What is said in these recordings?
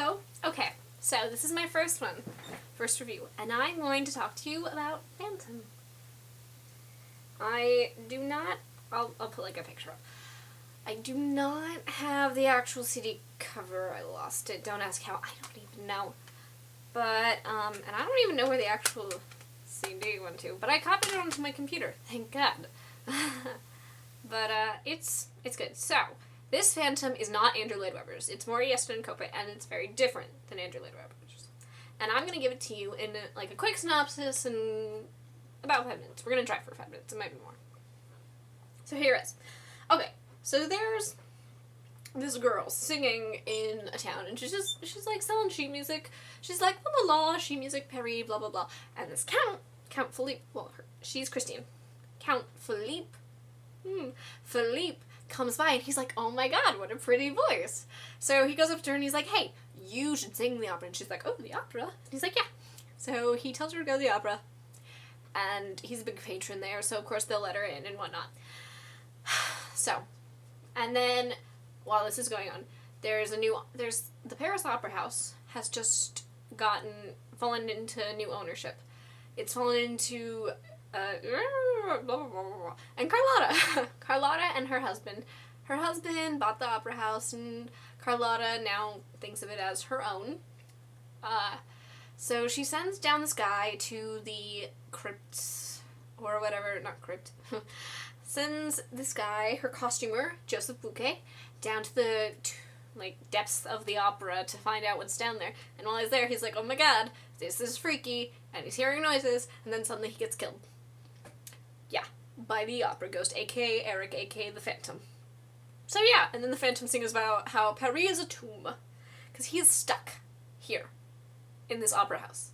Hello! Okay, so this is my first review, and I'm going to talk to you about Phantom. I do not, I'll put like a picture up. I do not have the actual CD cover. I lost it. Don't ask how. I don't even know. But, and I don't even know where the actual CD went to, but I copied it onto my computer. Thank God. But, it's good. So, this Phantom is not Andrew Lloyd Webber's. It's more Yeston and Kopit, and it's very different than Andrew Lloyd Webber's. And I'm gonna give it to you in, like, a quick synopsis in about 5 minutes. We're gonna try for 5 minutes. It might be more. So here it is. Okay, so there's this girl singing in a town, and she's like selling sheet music. She's like, la la la, sheet music, Perry, blah blah blah. And this Count Philippe, well, she's Christine. Count Philippe, Philippe comes by, and he's like, oh my god, what a pretty voice. So he goes up to her, and he's like, hey, you should sing the opera. And she's like, oh, the opera? And he's like, yeah. So he tells her to go to the opera, and he's a big patron there, so of course they'll let her in and whatnot. So, and then while this is going on, there's the Paris Opera House has just fallen into new ownership. It's fallen into, blah, blah, blah, blah. And Carlotta and her husband bought the opera house, and Carlotta now thinks of it as her own. So she sends down this guy to the crypt, or whatever, not crypt, sends this guy, her costumer, Joseph Bouquet, down to the depths of the opera to find out what's down there. And while he's there, he's like, oh my god, this is freaky, and he's hearing noises, and then suddenly he gets killed. Yeah, by the opera ghost, aka Eric, aka the Phantom. So yeah, and then the Phantom sings about how Paris is a tomb, because he's stuck here, in this opera house.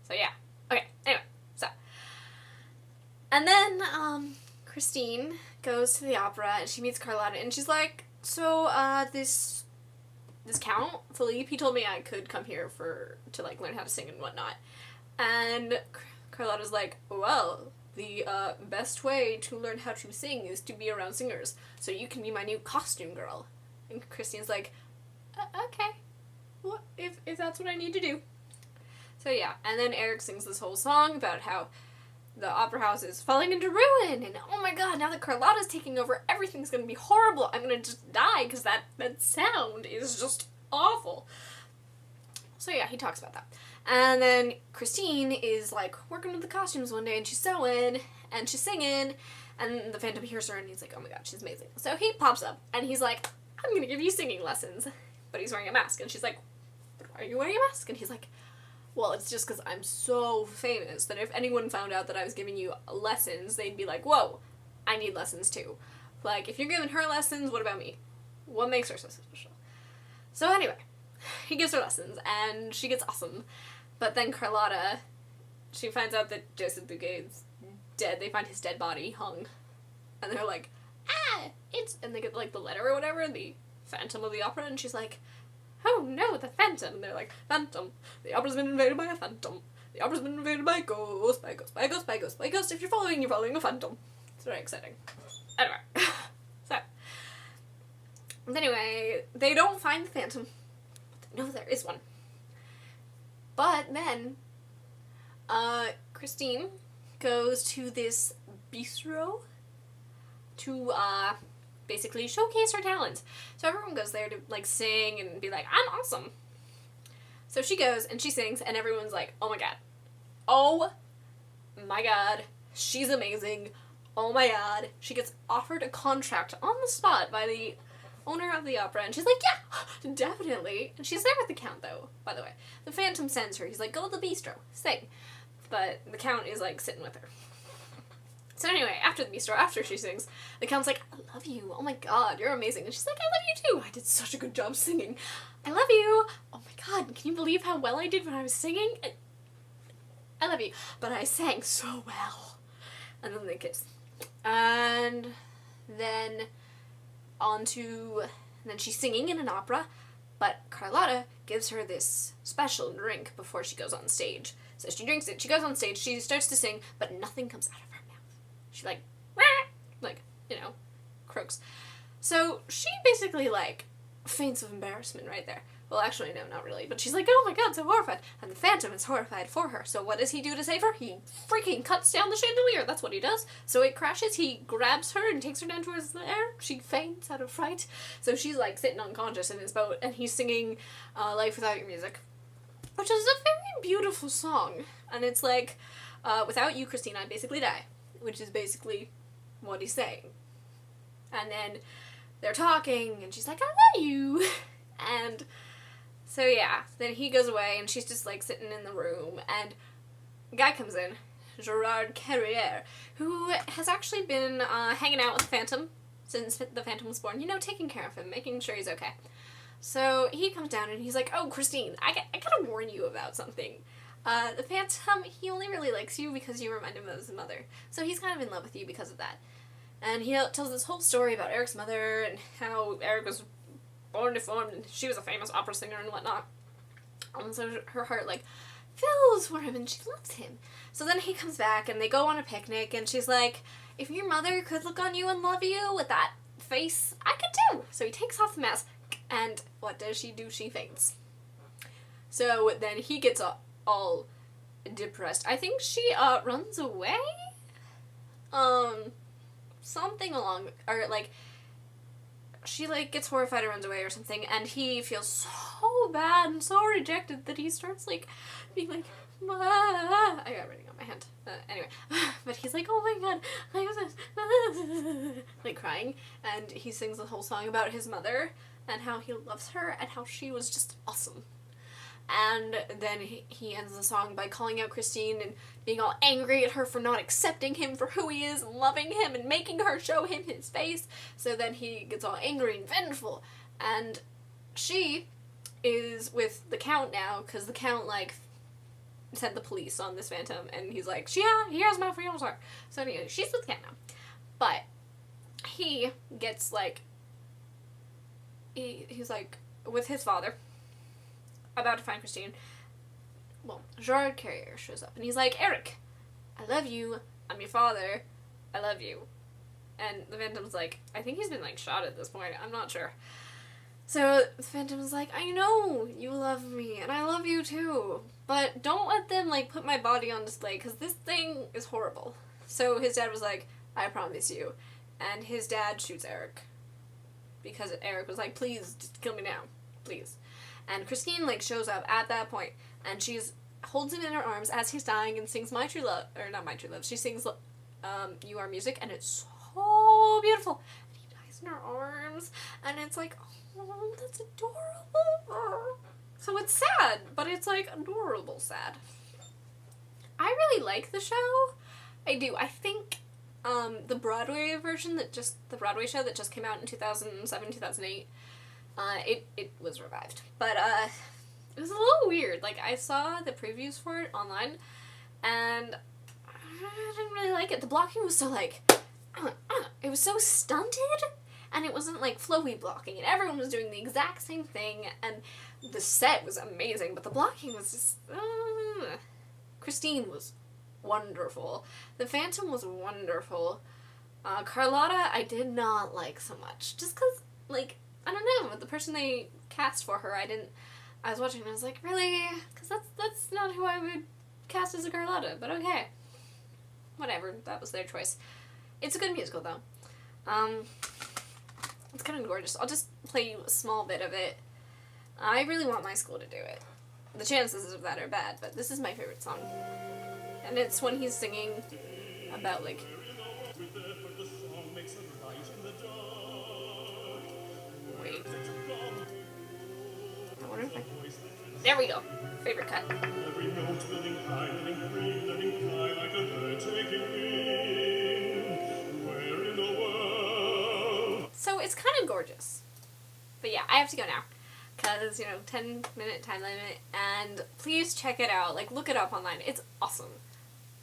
So yeah, okay, anyway, so. And then, Christine goes to the opera, and she meets Carlotta, and she's like, so, this Count, Philippe, he told me I could come here to learn how to sing and whatnot. And Carlotta's like, well, the, best way to learn how to sing is to be around singers, so you can be my new costume girl. And Christine's like, okay, well, if that's what I need to do. So yeah, and then Eric sings this whole song about how the opera house is falling into ruin, and oh my god, now that Carlotta's taking over, everything's gonna be horrible. I'm gonna just die, because that sound is just awful. So yeah, he talks about that. And then Christine is, like, working with the costumes one day, and she's sewing, and she's singing, and the Phantom hears her, and he's like, oh my god, she's amazing. So he pops up, and he's like, I'm gonna give you singing lessons. But he's wearing a mask, and she's like, why are you wearing a mask? And he's like, well, it's just because I'm so famous that if anyone found out that I was giving you lessons, they'd be like, whoa, I need lessons too. Like, if you're giving her lessons, what about me? What makes her so special? So anyway, he gives her lessons, and she gets awesome. But then Carlotta, she finds out that Joseph Bouquet's dead. They find his dead body hung. And they're like, and they get, like, the letter or whatever, the Phantom of the Opera, and she's like, oh no, the Phantom. And they're like, Phantom. The opera's been invaded by a phantom. The opera's been invaded by a ghost, by a ghost, by a ghost, by a ghost, by a ghost. If you're following a phantom. It's very exciting. Anyway. Anyway, they don't find the Phantom. But they know there is one. But then, Christine goes to this bistro to, basically showcase her talents. So everyone goes there to, like, sing and be like, I'm awesome. So she goes and she sings, and everyone's like, oh my god. Oh my god. She's amazing. Oh my god. She gets offered a contract on the spot by the owner of the opera, and she's like, yeah, definitely. And she's there with the Count, though, by the way. The Phantom sends her. He's like, go to the bistro, sing. But the Count is, like, sitting with her. So anyway, after the bistro, after she sings, the Count's like, I love you. Oh my god, you're amazing. And she's like, I love you too. I did such a good job singing. I love you. Oh my god, can you believe how well I did when I was singing? I love you. But I sang so well. And then they kiss. And then then she's singing in an opera, but Carlotta gives her this special drink before she goes on stage. So she drinks it, she goes on stage, she starts to sing, but nothing comes out of her mouth. She croaks. So she basically, faints of embarrassment right there. Well, actually, no, not really. But she's like, oh my god, so horrified. And the Phantom is horrified for her. So what does he do to save her? He freaking cuts down the chandelier. That's what he does. So it crashes. He grabs her and takes her down to his lair. She faints out of fright. So she's like sitting unconscious in his boat. And he's singing Life Without Your Music, which is a very beautiful song. And it's like, without you, Christine, I'd basically die. Which is basically what he's saying. And then they're talking. And she's like, I love you. And so yeah, then he goes away and she's just like sitting in the room and a guy comes in, Gerard Carrière, who has actually been hanging out with the Phantom since the Phantom was born, you know, taking care of him, making sure he's okay. So he comes down and he's like, oh, Christine, I gotta warn you about something. The Phantom, he only really likes you because you remind him of his mother. So he's kind of in love with you because of that. And he tells this whole story about Eric's mother and how Eric was born deformed and she was a famous opera singer and whatnot. And so her heart like fills for him and she loves him. So then he comes back and they go on a picnic and she's like, if your mother could look on you and love you with that face, I could too. So he takes off the mask and what does she do? She faints. So then he gets all depressed. I think she runs away? Something along, or like she like gets horrified and runs away or something, and he feels so bad and so rejected that he starts like being like, ah. I got writing on my hand. Anyway, but he's like, oh my god, I was like crying, and he sings the whole song about his mother and how he loves her and how she was just awesome. And then he ends the song by calling out Christine and being all angry at her for not accepting him for who he is and loving him and making her show him his face. So then he gets all angry and vengeful. And she is with the Count now because the Count, like, sent the police on this Phantom. And he's like, yeah, he has my fiancé. So anyway, she's with the Count now. But he gets, like, he's, like, with his father, about to find Christine. Well, Gerard Carrière shows up and he's like, Eric, I love you, I'm your father, I love you. And the Phantom's like, I think he's been like shot at this point, I'm not sure. So the Phantom's like, I know you love me and I love you too, but don't let them like put my body on display because this thing is horrible. So his dad was like, I promise you. And his dad shoots Eric because Eric was like, please just kill me now, please. And Christine, like, shows up at that point, and she's holds him in her arms as he's dying and sings My True Love, or not My True Love, she sings You Are Music, and it's so beautiful. And he dies in her arms, and it's like, oh, that's adorable. So it's sad, but it's, like, adorable sad. I really like the show. I do. I think the Broadway version the Broadway show that just came out in 2007, 2008, it was revived. But, it was a little weird. Like, I saw the previews for it online, and I didn't really like it. The blocking was so, like, it was so stunted, and it wasn't, like, flowy blocking, and everyone was doing the exact same thing, and the set was amazing, but the blocking was just, Christine was wonderful. The Phantom was wonderful. Carlotta, I did not like so much, just because, like, I don't know, the person they cast for her, I was watching and I was like, really? Because that's not who I would cast as a Carlotta, but okay. Whatever, that was their choice. It's a good musical, though. It's kind of gorgeous. I'll just play you a small bit of it. I really want my school to do it. The chances of that are bad, but this is my favorite song. And it's when he's singing about, like... Wait. I wonder if I... There we go. Favorite cut. So it's kind of gorgeous. But yeah, I have to go now. Because, 10-minute time limit. And please check it out. Like, look it up online. It's awesome.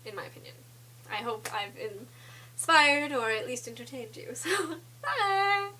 In my opinion. I hope I've inspired or at least entertained you. So, bye!